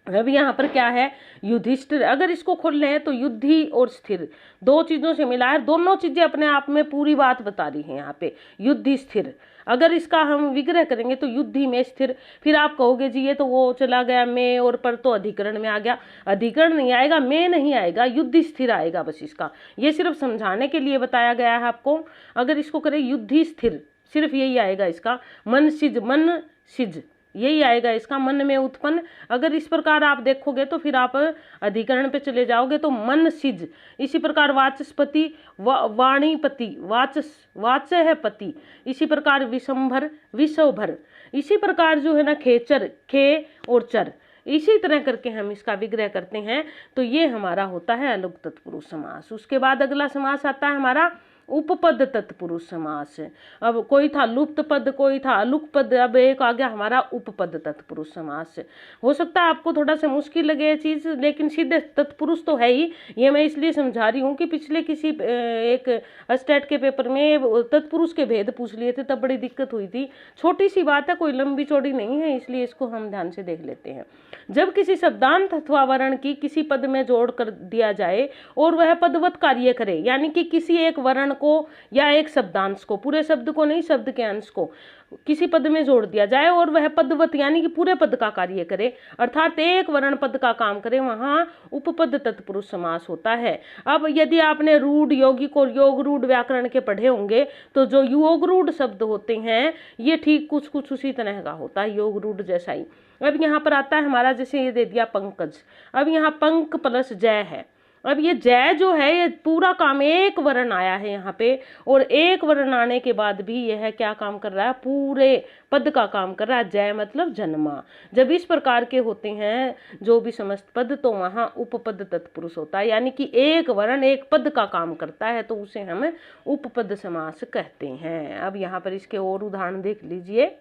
अब यहाँ पर क्या है, युधिष्ठिर, अगर इसको खोल लें तो युद्धि और स्थिर दो चीजों से मिला है, दोनों चीजें अपने आप में पूरी बात बता रही हैं यहाँ पे। युद्धि स्थिर, अगर इसका हम विग्रह करेंगे तो युद्धि में स्थिर, फिर आप कहोगे जी ये तो वो चला गया में और पर, तो अधिकरण में आ गया। अधिकरण नहीं आएगा, में नहीं आएगा, युद्धि स्थिर आएगा बस। इसका ये सिर्फ समझाने के लिए बताया गया है आपको। अगर इसको करें युद्धि स्थिर, सिर्फ यही आएगा इसका। मन सिज, मन सिज यही आएगा इसका, मन में उत्पन्न। अगर इस प्रकार आप देखोगे तो फिर आप अधिकरण पे चले जाओगे तो मन सिज। इसी प्रकार वाचस्पति, वाणीपति, वाच है पति। इसी प्रकार विषंभर, विषोभर। इसी प्रकार जो है ना खेचर, खे और चर। इसी तरह करके हम इसका विग्रह करते हैं। तो ये हमारा होता है अलुक तत्पुरुष समास। उसके बाद अगला समास आता है हमारा उपपद तत्पुरुष समास। अब कोई था लुप्त पद, कोई था अलुक पद, अब एक आ गया हमारा उपपद तत्पुरुष समास। हो सकता है आपको थोड़ा सा मुश्किल लगे ये चीज, लेकिन सीधे तत्पुरुष तो है ही। ये मैं इसलिए समझा रही हूँ कि पिछले किसी एक स्टेट के पेपर में तत्पुरुष के भेद पूछ लिए थे, तब बड़ी दिक्कत हुई थी। छोटी सी बात है, कोई लंबी चौड़ी नहीं है, इसलिए इसको हम ध्यान से देख लेते हैं। जब किसी शब्दांत अथवा वर्ण की किसी पद में जोड़ कर दिया जाए और वह पदवत कार्य करे, यानी कि किसी एक वर्ण को या एक शब्दांश को, पूरे शब्द को नहीं, शब्द के अंश को किसी पद में जोड़ दिया जाए और वह पदवत यानी कि पूरे पद का कार्य करे, अर्थात एक वर्ण पद का काम करे, वहां उपपद तत्पुरुष समास होता है। अब यदि आपने रूढ़, यौगिक और योग रूढ़ व्याकरण के पढ़े होंगे तो जो योग रूढ़ शब्द होते हैं ये ठीक कुछ कुछ उसी तरह का होता है, योग रूढ़ जैसा ही। अब यहाँ पर आता है हमारा, जैसे ये दे दिया पंकज, अब यहाँ पंक प्लस जय है। अब ये जय जो है ये पूरा काम, एक वर्ण आया है यहाँ पे, और एक वर्ण आने के बाद भी यह क्या काम कर रहा है, पूरे पद का काम कर रहा है। जय मतलब जन्मा। जब इस प्रकार के होते हैं जो भी समस्त पद, तो वहां उपपद तत्पुरुष होता है, यानी कि एक वर्ण एक पद का काम करता है, तो उसे हम उपपद समास कहते हैं। अब यहाँ पर इसके और उदाहरण देख लीजिए।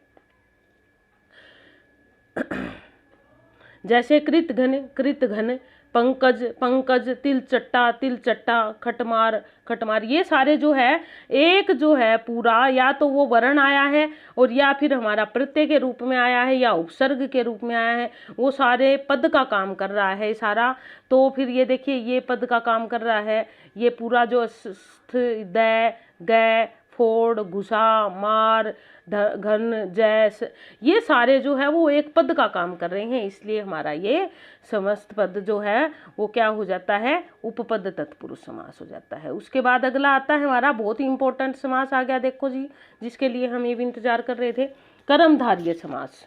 जैसे कृतघन, कृतघन, पंकज, पंकज, तिलचट्टा, तिलचट्टा, खटमार, खटमार, ये सारे जो है एक जो है पूरा, या तो वो वर्ण आया है और या फिर हमारा प्रत्यय के रूप में आया है या उपसर्ग के रूप में आया है, वो सारे पद का काम कर रहा है सारा। तो फिर ये देखिए ये पद का काम कर रहा है, ये पूरा जो स्थ, दै, गै, फोड़, घुसा, मार, घन, जैस, ये सारे जो है वो एक पद का काम कर रहे हैं, इसलिए हमारा ये समस्त पद जो है वो क्या हो जाता है, उपपद तत्पुरुष समास हो जाता है। उसके बाद अगला आता है हमारा बहुत ही इंपॉर्टेंट समास आ गया, देखो जी, जिसके लिए हम ये भी इंतजार कर रहे थे, कर्मधारय समास।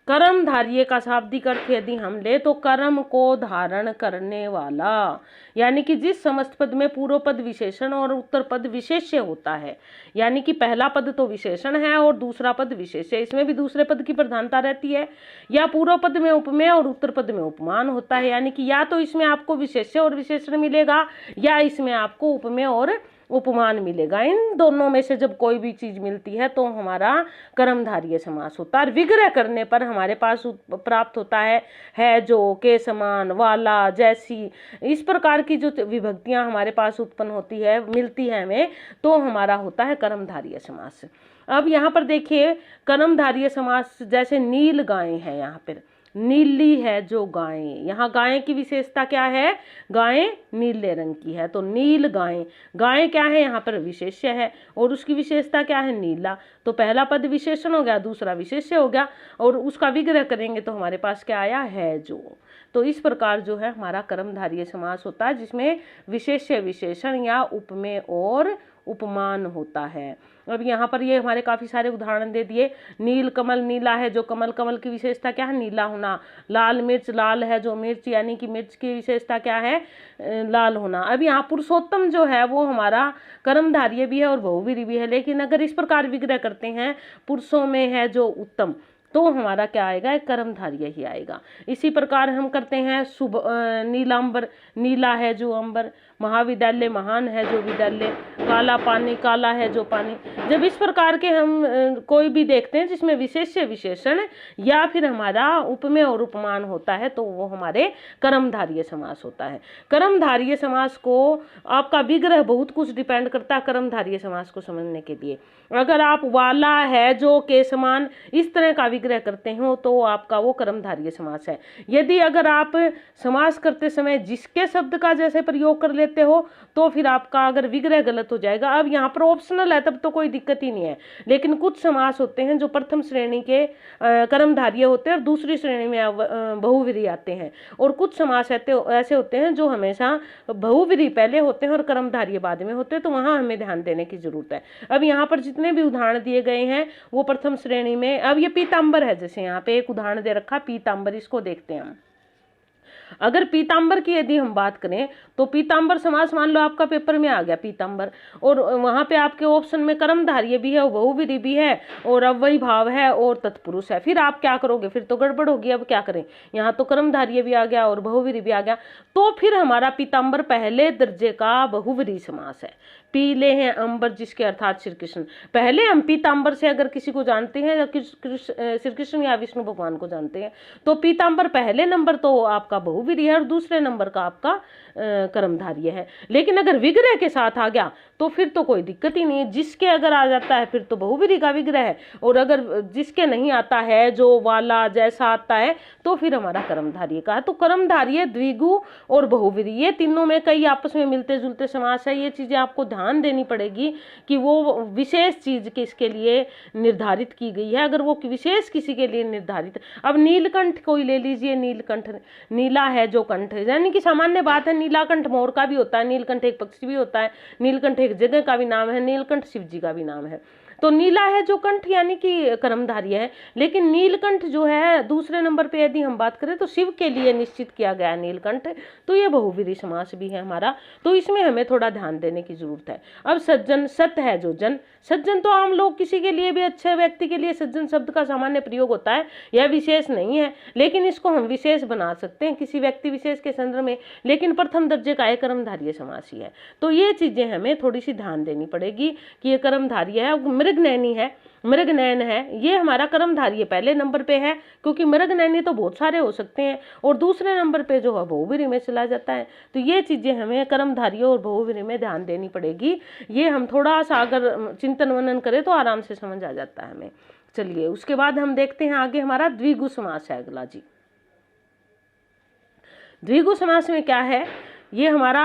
कर्मधारय का शाब्दिक अर्थ यदि हम ले तो कर्म को धारण करने वाला, यानी कि जिस समस्त पद में पूर्व पद विशेषण और उत्तर पद विशेष्य होता है, यानी कि पहला पद तो विशेषण है और दूसरा पद विशेष्य, इसमें भी दूसरे पद की प्रधानता रहती है, या पूर्व पद में उपमेय और उत्तर पद में उपमान होता है, यानी कि या तो इसमें आपको विशेष्य और विशेषण मिलेगा या इसमें आपको उपमेय और उपमान मिलेगा। इन दोनों में से जब कोई भी चीज मिलती है तो हमारा कर्मधारय समास होता है। विग्रह करने पर हमारे पास प्राप्त होता है जो, के समान, वाला, जैसी, इस प्रकार की जो विभक्तियां हमारे पास उत्पन्न होती है, मिलती है हमें, तो हमारा होता है कर्मधारय समास। अब यहाँ पर देखिए कर्मधारय समास, जैसे नील गाय है, यहाँ पर नीली है जो गायें, यहाँ गाय की विशेषता क्या है, गायें नीले रंग की है, तो नील गायें, गायें क्या है यहाँ पर विशेष्य है और उसकी विशेषता क्या है, नीला, तो पहला पद विशेषण हो गया, दूसरा विशेष्य हो गया, और उसका विग्रह करेंगे तो हमारे पास क्या आया, है जो। तो इस प्रकार जो है हमारा कर्मधारय समास होता है, जिसमें विशेष्य, विशेषण या उपमेय और उपमान होता है। अब यहाँ पर ये हमारे काफ़ी सारे उदाहरण दे दिए। नील कमल, नीला है जो कमल, कमल की विशेषता क्या है, नीला होना। लाल मिर्च, लाल है जो मिर्च, यानी कि मिर्च की विशेषता क्या है, लाल होना। अब यहाँ पुरुषोत्तम जो है वो हमारा कर्मधारय भी है और बहुव्रीहि भी है, लेकिन अगर इस प्रकार विग्रह करते हैं पुरुषों में है जो उत्तम, तो हमारा क्या आएगा, कर्मधारय ही आएगा। इसी प्रकार हम करते हैं शुभ, नीलांबर, नीला है जो अंबर। महाविद्यालय, महान है जो विद्यालय। काला पानी, काला है जो पानी। जब इस प्रकार के हम कोई भी देखते हैं जिसमें विशेष्य विशेषण या फिर हमारा उपमेय और उपमान होता है, तो वो हमारे कर्मधारय समास होता है। कर्मधारय समास को आपका विग्रह बहुत कुछ डिपेंड करता है कर्मधारय समास को समझने के लिए। अगर आप वाला है जो के समान इस तरह का विग्रह करते हो तो आपका वो कर्मधारय समास है। यदि अगर आप समास करते समय जिसके शब्द का जैसे प्रयोग कर लेते हो तो फिर आपका अगर विग्रह गलत हो जाएगा। अब यहाँ पर ऑप्शनल है तब तो कोई दिक्कत ही नहीं है, लेकिन कुछ समास होते हैं जो प्रथम श्रेणी के कर्मधारय होते हैं और दूसरी श्रेणी में बहुव्रीहि आते हैं, और कुछ समास ऐसे होते हैं जो हमेशा बहुव्रीहि पहले होते हैं और कर्मधारय बाद में होते हैं, तो वहाँ हमें ध्यान देने की जरूरत है। अब यहाँ पर जितने भी उदाहरण दिए गए हैं वो प्रथम श्रेणी में। अब ये पीताम्बर है, जैसे यहाँ पे एक उदाहरण दे रखा पीताम्बर, इसको देखते हैं हम। अगर पीताम्बर की यदि हम बात करें तो पीताम्बर समास मान लो आपका पेपर में आ गया पीताम्बर, और वहां पे आपके ऑप्शन में कर्मधारय भी है और बहुव्रीहि भी है और अव्ययी भाव है और तत्पुरुष है, फिर आप क्या करोगे, फिर तो गड़बड़ होगी। अब क्या करें, यहाँ तो कर्मधारय भी आ गया और बहुव्रीहि भी आ गया, तो फिर हमारा पीताम्बर पहले दर्जे का बहुव्रीहि समास है। पीले हैं अंबर जिसके अर्थात श्री कृष्ण, पहले हम पीताम्बर से अगर किसी को जानते हैं या श्री कृष्ण या विष्णु भगवान को जानते हैं तो पीताम्बर पहले नंबर तो आपका बहुव्रीहि है और दूसरे नंबर का आपका कर्मधारय है। लेकिन अगर विग्रह के साथ आ गया तो फिर तो कोई दिक्कत ही नहीं है, जिसके अगर आ जाता है फिर तो बहुव्रीहि का विग्रह है, और अगर जिसके नहीं आता है जो वाला जैसा आता है तो फिर हमारा कर्मधारय का है। तो कर्मधारय, द्विगु और बहुव्रीहि ये तीनों में कई आपस में मिलते जुलते समास है। ये चीजें आपको ध्यान देनी पड़ेगी कि वो विशेष चीज किसके लिए निर्धारित की गई है। अगर वो विशेष किसी के लिए निर्धारित, अब नीलकंठ कोई ले लीजिए, नीलकंठ, नीला है जो कंठ, यानी कि सामान्य बात है, नीलाकंठ मोर का भी होता है, नीलकंठ एक पक्षी भी होता है, नीलकंठ एक जगह का भी नाम है, नीलकंठ शिव जी का भी नाम है। तो नीला है जो कंठ यानी कि कर्मधारय है, लेकिन नीलकंठ जो है दूसरे नंबर पे यदि हम बात करें तो शिव के लिए निश्चित किया गया है नीलकंठ, तो ये बहुव्रीहि समास भी है हमारा, तो इसमें हमें थोड़ा ध्यान देने की जरूरत है। अब सज्जन, सत है जो जन, सज्जन तो आम लोग किसी के लिए भी, अच्छे व्यक्ति के लिए सज्जन शब्द का सामान्य प्रयोग होता है, यह विशेष नहीं है, लेकिन इसको हम विशेष बना सकते हैं किसी व्यक्ति विशेष के संदर्भ में, लेकिन प्रथम दर्जे का कर्मधारय समास ही है। तो ये चीजें हमें थोड़ी सी ध्यान देनी पड़ेगी कि ये कर्मधारय है। मृगनयनी है, मृगनयन है, ये हमारा कर्मधारय पहले नंबर पे है, क्योंकि मृगनयनी तो बहुत सारे हो सकते हैं, और दूसरे नंबर पे जो है बहुव्रीहि में चला जाता है। तो ये चीजें हमें कर्मधारय और बहुव्रीहि में ध्यान देनी पड़ेगी। ये हम थोड़ा सा अगर चिंतन मनन करें तो आराम से समझ आ जाता है हमें। चलिए उसके बाद हम देखते हैं आगे हमारा द्विगु समास है अगला जी। द्विगु समास में क्या है, ये हमारा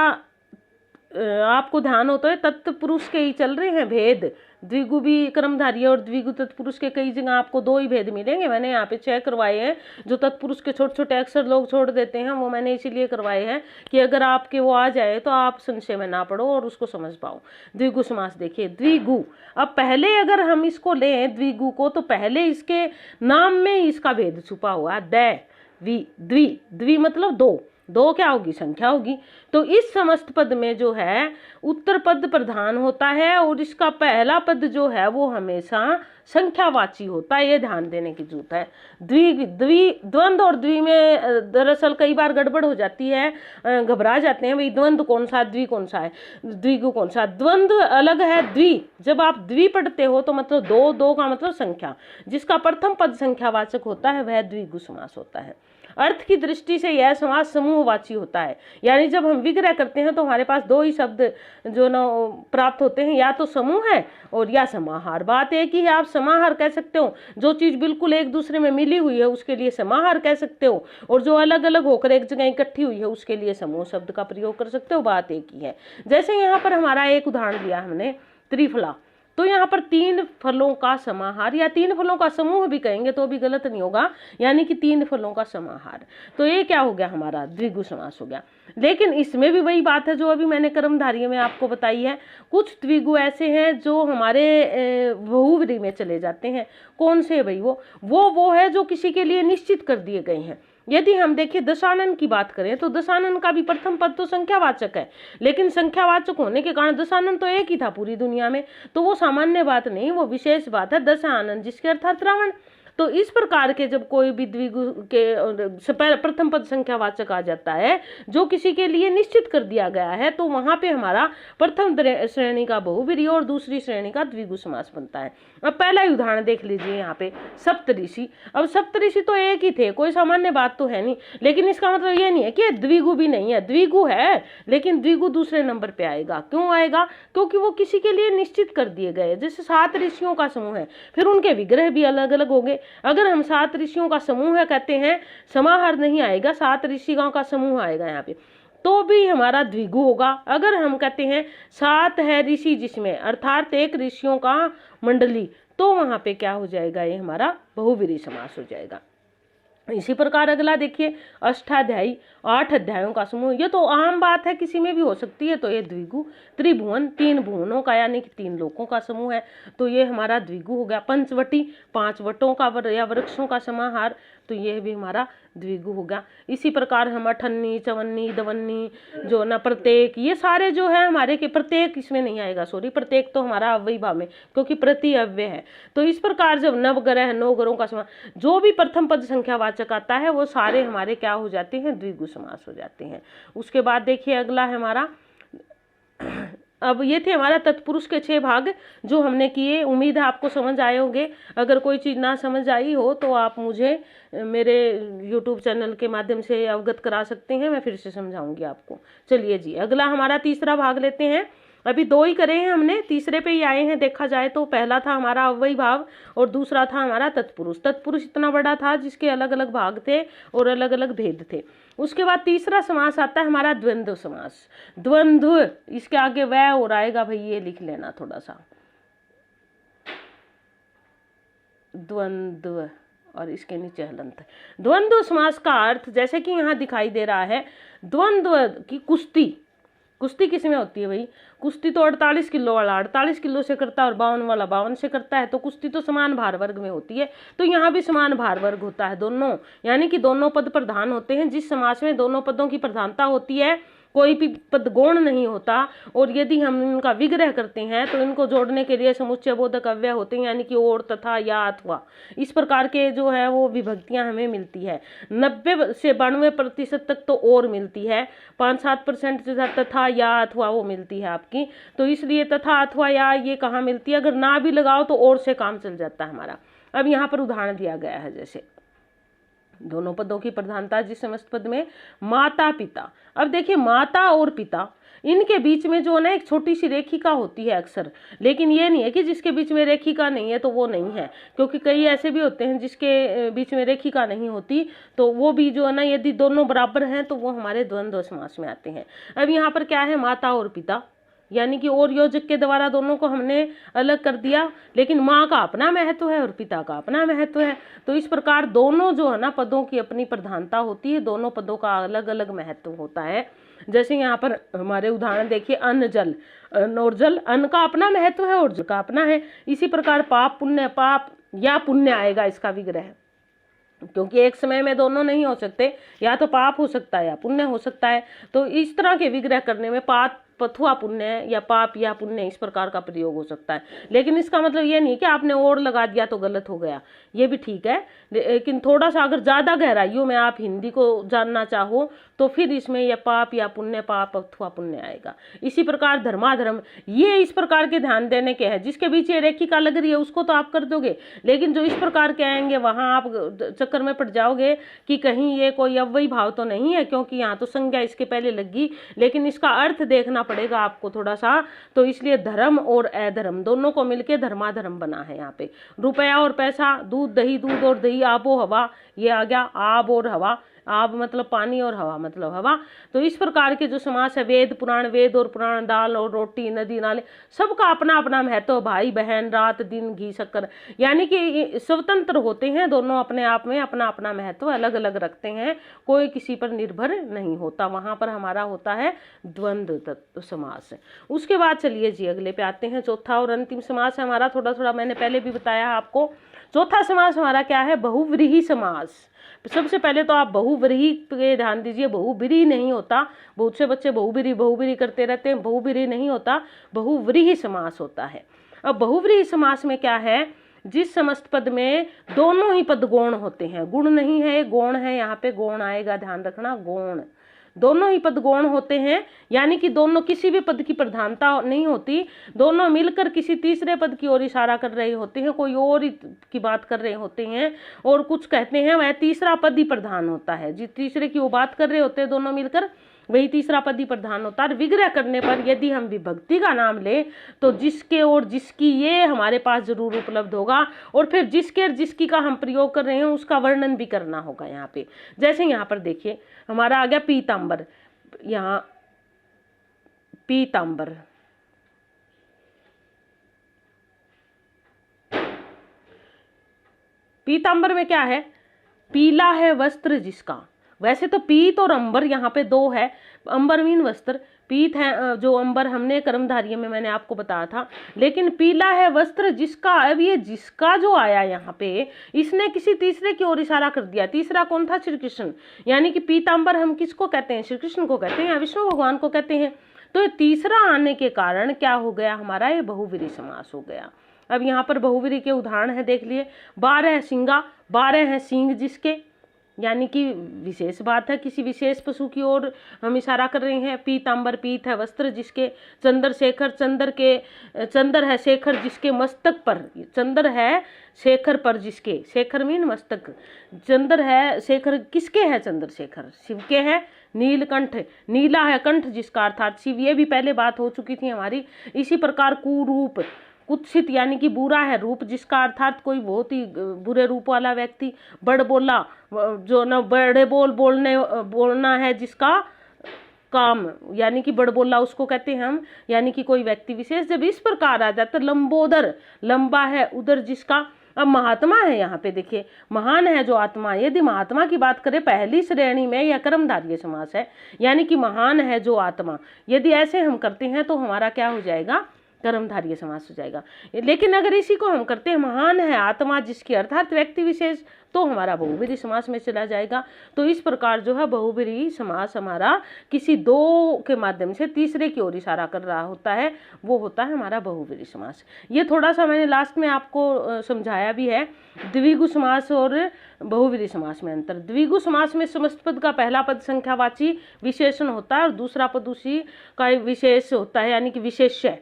आपको ध्यान होता है तत्पुरुष के ही चल रहे हैं भेद, द्विगु भी कर्मधारय और द्विगु तत्पुरुष के कई जगह आपको दो ही भेद मिलेंगे। मैंने यहाँ पे चेक करवाए हैं, जो तत्पुरुष के छोटे छोटे अक्षर लोग छोड़ देते हैं वो मैंने इसीलिए करवाए हैं कि अगर आपके वो आ जाए तो आप संशय में ना पड़ो और उसको समझ पाओ। द्विगु समास देखिए, द्विगु, अब पहले अगर हम इसको लें द्विगु को तो पहले इसके नाम में इसका भेद छुपा हुआ है, दै वी, द्वि, द्वि मतलब दो, दो क्या होगी, संख्या होगी। तो इस समस्त पद में जो है उत्तर पद प्रधान होता है और इसका पहला पद जो है वो हमेशा संख्यावाची होता है, ये ध्यान देने की जरूरत है। द्वंद्व और द्वि में दरअसल कई बार गड़बड़ हो जाती है, घबरा जाते हैं भाई द्वंद्व कौन सा द्वि कौन सा है, द्विगु कौन सा। द्वंद्व अलग है, द्वि, जब आप द्वि पढ़ते हो तो मतलब दो, दो का मतलब संख्या, जिसका प्रथम पद संख्यावाचक होता है वह द्विगु समास होता है। अर्थ की दृष्टि से यह समास समूहवाची होता है, यानी जब हम विग्रह करते हैं तो हमारे पास दो ही शब्द जो न प्राप्त होते हैं, या तो समूह है और या समाहार। बात एक ही है, आप समाहार कह सकते हो, जो चीज बिल्कुल एक दूसरे में मिली हुई है उसके लिए समाहार कह सकते हो, और जो अलग अलग होकर एक जगह इकट्ठी हुई है उसके लिए समूह शब्द का प्रयोग कर सकते हो, बात एक ही है। जैसे यहाँ पर हमारा एक उदाहरण दिया हमने त्रिफला, तो यहाँ पर 3 फलों का समाहार या 3 फलों का समूह भी कहेंगे तो भी गलत नहीं होगा, यानी कि 3 फलों का समाहार। तो ये क्या हो गया हमारा द्विगु समास हो गया। लेकिन इसमें भी वही बात है जो अभी मैंने कर्मधारय में आपको बताई है, कुछ द्विगु ऐसे हैं जो हमारे बहुव्रीहि में चले जाते हैं। कौन से भाई? वो है जो किसी के लिए निश्चित कर दिए गए हैं। यदि हम देखिए दशानन की बात करें तो दशानन का भी प्रथम पद तो संख्यावाचक है, लेकिन संख्यावाचक होने के कारण दशानन तो एक ही था पूरी दुनिया में, तो वो सामान्य बात नहीं, वो विशेष बात है दशानन, जिसके अर्थात रावण। तो इस प्रकार के जब कोई भी द्विगु के प्रथम पद संख्यावाचक आ जाता है जो किसी के लिए निश्चित कर दिया गया है, तो वहां पे हमारा प्रथम श्रेणी का बहुव्रीहि और दूसरी श्रेणी का द्विगु समास बनता है। अब पहला ही उदाहरण देख लीजिए यहाँ पे, सप्तऋषि। अब सप्तऋषि तो एक ही थे, कोई सामान्य बात तो है नहीं, लेकिन इसका मतलब ये नहीं है कि द्विगु भी नहीं है, द्विगु है, लेकिन द्विगु दूसरे नंबर पे आएगा। क्यों आएगा? क्योंकि वो किसी के लिए निश्चित कर दिए गए। जैसे 7 ऋषियों का समूह है, फिर उनके विग्रह भी अलग अलग होंगे। अगर हम 7 ऋषियों का समूह है कहते हैं, समाहार नहीं आएगा, 7 ऋषियों का समूह आएगा यहाँ पे, तो भी हमारा द्विगु होगा। अगर हम कहते हैं 7 है ऋषि जिसमें, अर्थात 1 ऋषियों का मंडली, तो वहां पे क्या हो जाएगा? ये हमारा बहुव्रीहि समास हो जाएगा। इसी प्रकार अगला देखिए, अष्टाध्यायी, 8 अध्यायों का समूह। ये तो आम बात है, किसी में भी हो सकती है, तो ये द्विगु। त्रिभुवन, 3 भुवनों का यानी कि 3 लोकों का समूह है, तो ये हमारा द्विगु हो गया। पंचवटी, 5 वटों का या वृक्षों का समाहार, तो यह भी हमारा द्विगु हो गया। इसी प्रकार हम अठन्नी, चवन्नी, दवन्नी, जो ना प्रत्येक, ये सारे जो है हमारे के, प्रत्येक इसमें नहीं आएगा, सॉरी, प्रत्येक तो हमारा अव्ययी भाव में, क्योंकि प्रति अव्यय है। तो इस प्रकार जब नवग्रह, 9 ग्रहों का समास, जो भी प्रथम पद संख्यावाचक आता है वो सारे हमारे क्या हो जाते हैं? द्विगु समास हो जाते हैं। उसके बाद देखिए अगला है हमारा, अब ये थे हमारा तत्पुरुष के 6 भाग जो हमने किए। उम्मीद है आपको समझ आए होंगे। अगर कोई चीज़ ना समझ आई हो तो आप मुझे मेरे YouTube चैनल के माध्यम से अवगत करा सकते हैं, मैं फिर से समझाऊंगी आपको। चलिए जी, अगला हमारा तीसरा भाग लेते हैं। अभी 2 ही करे हैं हमने, तीसरे पे ही आए हैं देखा जाए तो। पहला था हमारा अव्ययी भाव और दूसरा था हमारा तत्पुरुष। तत्पुरुष इतना बड़ा था जिसके अलग अलग भाग थे और अलग अलग भेद थे। उसके बाद तीसरा समास आता है हमारा द्वंद्व समास। द्वंद्व, इसके आगे वह और आएगा भाई, ये लिख लेना थोड़ा सा, द्वंद्व, और इसके नीचे हलंत। द्वंद्व समास का अर्थ जैसे कि यहाँ दिखाई दे रहा है, द्वंद्व की कुश्ती। कुश्ती किसमें होती है भाई? कुश्ती तो 48 किलो वाला 48 किलो से करता है और 52 वाला 52 से करता है, तो कुश्ती तो समान भार वर्ग में होती है। तो यहाँ भी समान भार वर्ग होता है दोनों, यानी कि दोनों पद प्रधान होते हैं। जिस समास में दोनों पदों की प्रधानता होती है, कोई भी पद गौण नहीं होता, और यदि हम इनका विग्रह करते हैं तो इनको जोड़ने के लिए समुच्चय बोधक अव्यय होते हैं, यानी कि और, तथा, या, अथवा, इस प्रकार के जो है वो विभक्तियां हमें मिलती है। 90 से 92% तक तो और मिलती है, 5-7% जो तथा, या, अथवा वो मिलती है आपकी। तो इसलिए तथा, अथवा, या ये कहाँ मिलती है? अगर ना भी लगाओ तो और से काम चल जाता है हमारा। अब यहाँ पर उदाहरण दिया गया है, जैसे दोनों पदों की प्रधानता जिस समस्त पद में, माता पिता। अब देखिए माता और पिता, इनके बीच में जो ना एक छोटी सी रेखिका होती है अक्सर, लेकिन ये नहीं है कि जिसके बीच में रेखिका नहीं है तो वो नहीं है, क्योंकि कई ऐसे भी होते हैं जिसके बीच में रेखिका नहीं होती, तो वो भी जो है ना, यदि दोनों बराबर हैं तो वो हमारे द्वंद्व समास में आते हैं। अब यहाँ पर क्या है? माता और पिता, यानी कि और योजक के द्वारा दोनों को हमने अलग कर दिया, लेकिन माँ का अपना महत्व है और पिता का अपना महत्व है। तो इस प्रकार दोनों जो है ना पदों की अपनी प्रधानता होती है, दोनों पदों का अलग अलग महत्व होता है। जैसे यहाँ पर हमारे उदाहरण देखिए, अन्न, जल, अन्न और जल, अन्न का अपना महत्व है और जल का अपना है। इसी प्रकार पाप, पुण्य, पाप या पुण्य आएगा इसका विग्रह, क्योंकि एक समय में दोनों नहीं हो सकते, या तो पाप हो सकता है या पुण्य हो सकता है। तो इस तरह के विग्रह करने में पाप अथवा पुण्य या पाप या पुण्य इस प्रकार का प्रयोग हो सकता है। लेकिन इसका मतलब ये नहीं कि आपने और लगा दिया तो गलत हो गया, ये भी ठीक है। लेकिन थोड़ा सा अगर ज़्यादा गहराइयों में आप हिंदी को जानना चाहो तो फिर इसमें यह पाप या पुण्य, पाप अथवा पुण्य आएगा। इसी प्रकार धर्माधर्म, ये इस प्रकार के ध्यान देने के हैं। जिसके बीच ये रेखिका लग रही है उसको तो आप कर दोगे, लेकिन जो इस प्रकार के आएंगे वहाँ आप चक्कर में पड़ जाओगे कि कहीं ये कोई अव्ययी भाव तो नहीं है, क्योंकि यहाँ तो संज्ञा इसके पहले लगी, लेकिन इसका अर्थ देखना पड़ेगा आपको थोड़ा सा। तो इसलिए धर्म और अधर्म दोनों को मिलके धर्माधर्म बना है। यहाँ पे रुपया और पैसा, दूध, दही, दूध और दही, आबो हवा, ये आ गया आब और हवा। आब मतलब पानी और हवा मतलब हवा। तो इस प्रकार के जो समास है, वेद पुराण, वेद और पुराण, दाल और रोटी, नदी नाले, सबका अपना अपना महत्व, भाई बहन, रात दिन, घी शक्कर, यानी कि स्वतंत्र होते हैं दोनों, अपने आप में अपना अपना महत्व अलग अलग रखते हैं, कोई किसी पर निर्भर नहीं होता। वहां पर हमारा होता है द्वंद्व समास। उसके बाद चलिए जी अगले पे आते हैं। चौथा और अंतिम समास है हमारा, थोड़ा थोड़ा मैंने पहले भी बताया आपको। चौथा समास हमारा क्या है? बहुव्रीहि समास। सबसे पहले तो आप बहुव्रीहि पे ध्यान दीजिए, बहुव्रीहि नहीं होता। बहुत से बच्चे बहुव्रीहि बहुव्रीहि करते रहते हैं, बहुव्रीहि नहीं होता, बहुव्रीहि समास होता है। अब बहुव्रीहि समास में क्या है? जिस समस्त पद में दोनों ही पद गौण होते हैं, गुण नहीं है, गौण है, यहाँ पे गौण आएगा, ध्यान रखना, गौण, दोनों ही पद गौण होते हैं, यानी कि दोनों, किसी भी पद की प्रधानता नहीं होती, दोनों मिलकर किसी तीसरे पद की ओर इशारा कर रहे होते हैं, कोई और की बात कर रहे होते हैं, और कुछ कहते हैं वह तीसरा पद ही प्रधान होता है, जिस तीसरे की वो बात कर रहे होते हैं दोनों मिलकर, वही तीसरा पद ही प्रधान होता है। विग्रह करने पर यदि हम विभक्ति का नाम ले तो जिसके और जिसकी ये हमारे पास जरूर उपलब्ध होगा, और फिर जिसके और जिसकी का हम प्रयोग कर रहे हैं उसका वर्णन भी करना होगा यहाँ पे। जैसे यहाँ पर देखिए हमारा आ गया पीतांबर, यहाँ पीतांबर, पीतांबर में क्या है? पीला है वस्त्र जिसका। वैसे तो पीत और अंबर यहाँ पे दो है, अंबर मीन वस्त्र, पीत है जो अंबर हमने कर्मधारय में मैंने आपको बताया था, लेकिन पीला है वस्त्र जिसका। अब ये जिसका जो आया यहाँ पे, इसने किसी तीसरे की ओर इशारा कर दिया। तीसरा कौन था? श्री कृष्ण, यानी कि पीतांबर हम किसको कहते हैं? श्री कृष्ण को कहते हैं, या विष्णु भगवान को कहते हैं। तो तीसरा आने के कारण क्या हो गया हमारा? ये बहुव्रीहि समास हो गया। अब यहाँ पर बहुव्रीहि के उदाहरण है, देख लिए। 12 सिंगा, 12 है सींग जिसके, यानी कि विशेष बात है, किसी विशेष पशु की ओर हम इशारा कर रहे हैं। पीतांबर, पीत है वस्त्र जिसके। चंद्रशेखर, चंद्र है शेखर जिसके मस्तक पर, चंद्र है शेखर पर जिसके, शेखर मीन मस्तक, चंद्र है शेखर किसके है? चंद्रशेखर शिव के है। नीलकंठ, नीला है कंठ जिसका, अर्थात शिव, ये भी पहले बात हो चुकी थी हमारी। इसी प्रकार कुरूप, कुत्सित यानी कि बुरा है रूप जिसका, अर्थात कोई बहुत ही बुरे रूप वाला व्यक्ति। बड़बोला, जो न बड़े बोलना है जिसका काम, यानी कि बड़बोला उसको कहते हैं हम, यानी कि कोई व्यक्ति विशेष। जब इस प्रकार आ जाता है लंबोदर, लंबा है उदर जिसका। अब महात्मा है यहाँ पे देखिए, महान है जो आत्मा। यदि महात्मा की बात करें पहली श्रेणी में, यह कर्मधारय समास है, यानी कि महान है जो आत्मा। यदि ऐसे हम करते हैं तो हमारा क्या हो जाएगा? कर्मधारय समास हो जाएगा। लेकिन अगर इसी को हम करते हैं महान है आत्मा जिसकी, अर्थात व्यक्ति विशेष, तो हमारा बहुव्रीहि समास में चला जाएगा। तो इस प्रकार जो है बहुव्रीहि समास हमारा किसी दो के माध्यम से तीसरे की ओर इशारा कर रहा होता है, वो होता है हमारा बहुव्रीहि समास। ये थोड़ा सा मैंने लास्ट में आपको समझाया भी है। द्विगु समास और बहुव्रीहि समास में अंतर। द्विगु समास में समस्त पद का पहला पद संख्यावाची विशेषण होता है और दूसरा पद उसी का विशेष होता है, यानी कि विशेष्य।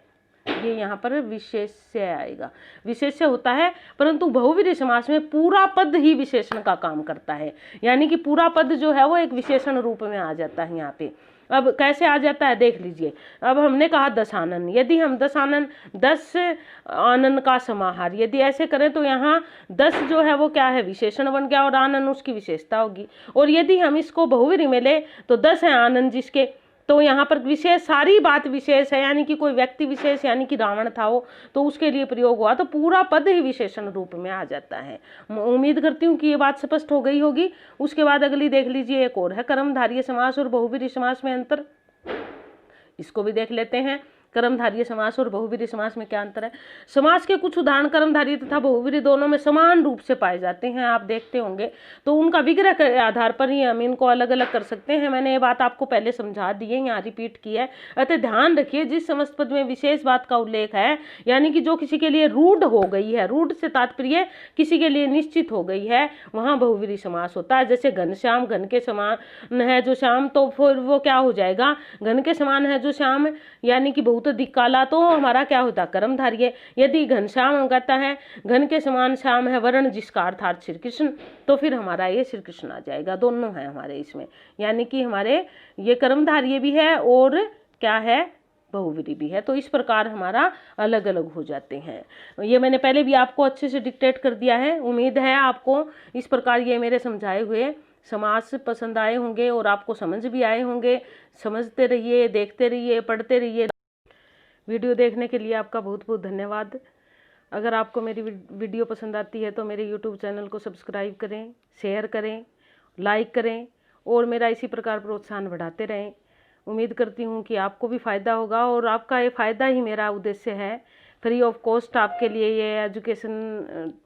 ये यहाँ पर विशेष्य आएगा, विशेष्य होता है। परंतु बहुव्रीहि समास में पूरा पद ही विशेषण का काम करता है, यानी कि पूरा पद जो है वो एक विशेषण रूप में आ जाता है यहाँ पे। अब कैसे आ जाता है देख लीजिए। अब हमने कहा 10 आनन, यदि हम 10 आनन, 10 आनन का समाहार यदि ऐसे करें तो यहाँ 10 जो है वो क्या है? विशेषण बन गया, और आनन उसकी विशेषता होगी। और यदि हम इसको बहुव्रीहि में ले तो 10 है आनन जिसके, तो यहाँ पर विशेष, सारी बात विशेष है, यानी कि कोई व्यक्ति विशेष, यानी कि रावण था वो, तो उसके लिए प्रयोग हुआ, तो पूरा पद ही विशेषण रूप में आ जाता है। उम्मीद करती हूँ कि ये बात स्पष्ट हो गई होगी। उसके बाद अगली देख लीजिए, एक और है कर्मधारय समास और बहुव्रीहि समास में अंतर, इसको भी देख लेते हैं। कर्मधारय समास और बहुव्रीहि समास में क्या अंतर है? समास के कुछ उदाहरण कर्मधारय तथा बहुव्रीहि दोनों में समान रूप से पाए जाते हैं, आप देखते होंगे, तो उनका विग्रह के आधार पर ही हम इनको अलग अलग कर सकते हैं। मैंने ये बात आपको पहले समझा दी है, यहाँ रिपीट की है। अतः ध्यान रखिए, जिस समस्त पद में विशेष बात का उल्लेख है, यानी कि जो किसी के लिए रूढ़ हो गई है, रूढ़ से तात्पर्य किसी के लिए निश्चित हो गई है, वहाँ बहुव्रीहि समास होता है। जैसे घनश्याम, घन के समान है जो श्याम, तो फिर वो क्या हो जाएगा? घन के समान है जो श्याम, यानी कि बहुत अधिक काला, तो हमारा क्या होता है? कर्मधारय। यदि घनश्याम कहता है घन के समान श्याम है वर्ण जिसका, अर्थात श्री कृष्ण, तो फिर हमारा ये श्री कृष्ण आ जाएगा। दोनों है हमारे इसमें, यानी कि हमारे ये कर्मधारय भी है और क्या है? बहुव्रीहि भी है। तो इस प्रकार हमारा अलग अलग हो जाते हैं। ये मैंने पहले भी आपको अच्छे से डिक्टेट कर दिया है, उम्मीद है आपको इस प्रकार ये मेरे समझाए हुए समाज पसंद आए होंगे और आपको समझ भी आए होंगे। समझते रहिए, देखते रहिए, पढ़ते रहिए। वीडियो देखने के लिए आपका बहुत बहुत धन्यवाद। अगर आपको मेरी वीडियो पसंद आती है तो मेरे यूट्यूब चैनल को सब्सक्राइब करें, शेयर करें, लाइक करें और मेरा इसी प्रकार प्रोत्साहन बढ़ाते रहें। उम्मीद करती हूँ कि आपको भी फ़ायदा होगा और आपका ये फ़ायदा ही मेरा उद्देश्य है। फ्री ऑफ कॉस्ट आपके लिए ये एजुकेशन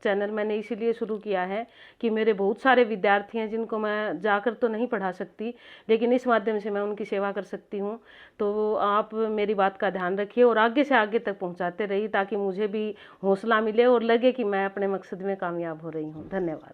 चैनल मैंने इसीलिए शुरू किया है कि मेरे बहुत सारे विद्यार्थी हैं जिनको मैं जाकर तो नहीं पढ़ा सकती, लेकिन इस माध्यम से मैं उनकी सेवा कर सकती हूँ। तो आप मेरी बात का ध्यान रखिए और आगे से आगे तक पहुँचाते रहिए ताकि मुझे भी हौसला मिले और लगे कि मैं अपने मकसद में कामयाब हो रही हूँ। धन्यवाद।